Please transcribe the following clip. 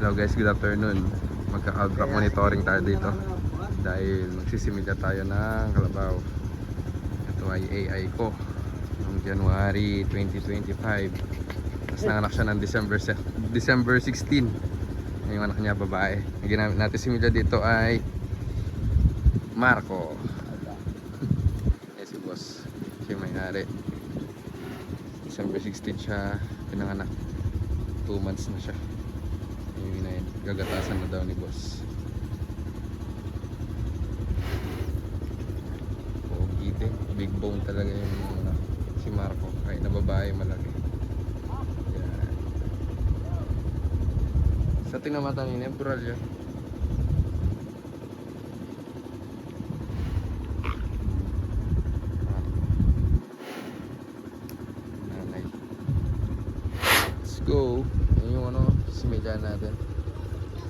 Hello guys, good afternoon. Magka-outcrop monitoring tayo dito dahil magsisimilya tayo ng kalabaw. Ito ay AI ko noong January 2025. Tapos nanganak siya ng December 16. Yung anak niya babae. Ang ginamit natin similya dito ay Marco. Eh si boss, siya may-ari. December 16 siya pinanganak. 2 months na siya. Yung na yun, gagatasan na daw ni boss. Pogi din, big bone talaga yung si Marco. Kahit na babae malaki. Yan. Sa tinamata ni Nebral yan. Nanay. Let's go. Yan yung ano, similya natin.